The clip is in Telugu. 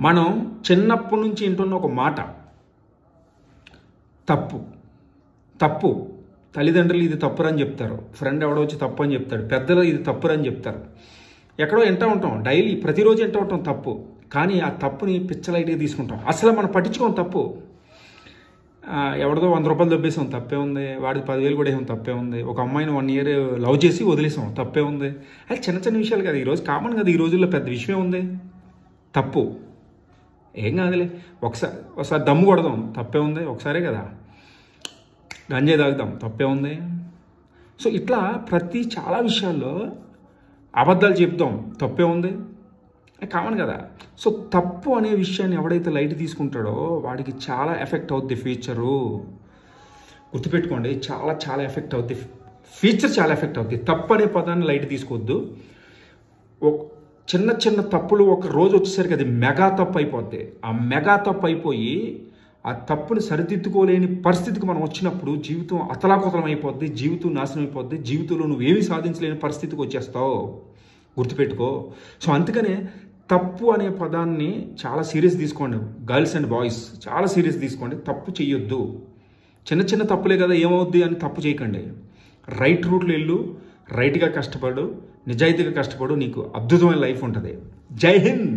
మనం చిన్నప్పటి నుంచి వింటున్న ఒక మాట, తప్పు తప్పు. తల్లిదండ్రులు ఇది తప్పురని చెప్తారు, ఫ్రెండ్ ఎవడో వచ్చి తప్పు అని చెప్తాడు, పెద్దలు ఇది తప్పురని చెప్తారు. ఎక్కడో వింటూ ఉంటాం, డైలీ ప్రతిరోజు వింటూ ఉంటాం తప్పు. కానీ ఆ తప్పుని పిచ్చలైట్గా తీసుకుంటాం, అసలు మనం పట్టించుకోం తప్పు. ఎవరిదో 100 రూపాయలు దొబ్బేసాం, తప్పే ఉంది. వాడికి 10,000 కూడా వేసాం, తప్పే ఉంది. ఒక అమ్మాయిని 1 ఇయర్ లవ్ చేసి వదిలేసాం, తప్పే ఉంది. అది చిన్న చిన్న విషయాలు కదా, ఈరోజు కామన్ కదా. ఈ రోజుల్లో పెద్ద విషయం ఉంది తప్పు, ఏం కాదులే. ఒకసారి దమ్ము కొడదాం, తప్పే ఉంది. ఒకసారే కదా. గంజాయి తాగుదాం, తప్పే ఉంది. సో ఇట్లా చాలా విషయాల్లో అబద్ధాలు చెప్తాం, తప్పే ఉంది, కామన్ కదా. సో తప్పు అనే విషయాన్ని ఎవడైతే లైట్ తీసుకుంటాడో వాడికి చాలా ఎఫెక్ట్ అవుద్ది ఫ్యూచరు. గుర్తుపెట్టుకోండి, చాలా ఎఫెక్ట్ అవుద్ది ఫ్యూచర్, చాలా ఎఫెక్ట్ అవుద్ది. తప్పు అనే పదాన్ని లైట్ తీసుకోవద్దు. చిన్న చిన్న తప్పులు ఒక రోజు వచ్చేసరికి అది మెగా తప్పు అయిపోద్ది. ఆ మెగా తప్పు అయిపోయి ఆ తప్పుని సరిదిద్దుకోలేని పరిస్థితికి మనం వచ్చినప్పుడు జీవితం అతలాకుతలం అయిపోద్ది, జీవితం నాశనం అయిపోద్ది. జీవితంలో నువ్వేమీ సాధించలేని పరిస్థితికి వచ్చేస్తావు, గుర్తుపెట్టుకో. సో అందుకనే తప్పు అనే పదాన్ని చాలా సీరియస్ తీసుకోండి, గర్ల్స్ అండ్ బాయ్స్, చాలా సీరియస్ తీసుకోండి. తప్పు చెయ్యొద్దు. చిన్న చిన్న తప్పులే కదా, ఏమవుద్ది అని తప్పు చేయకండి. రైట్ రూట్లో వెళ్ళు, రైట్గా కష్టపడు, నిజాయితీగా కష్టపడు, నీకు అద్భుతమైన లైఫ్ ఉంటుంది. జై హింద్.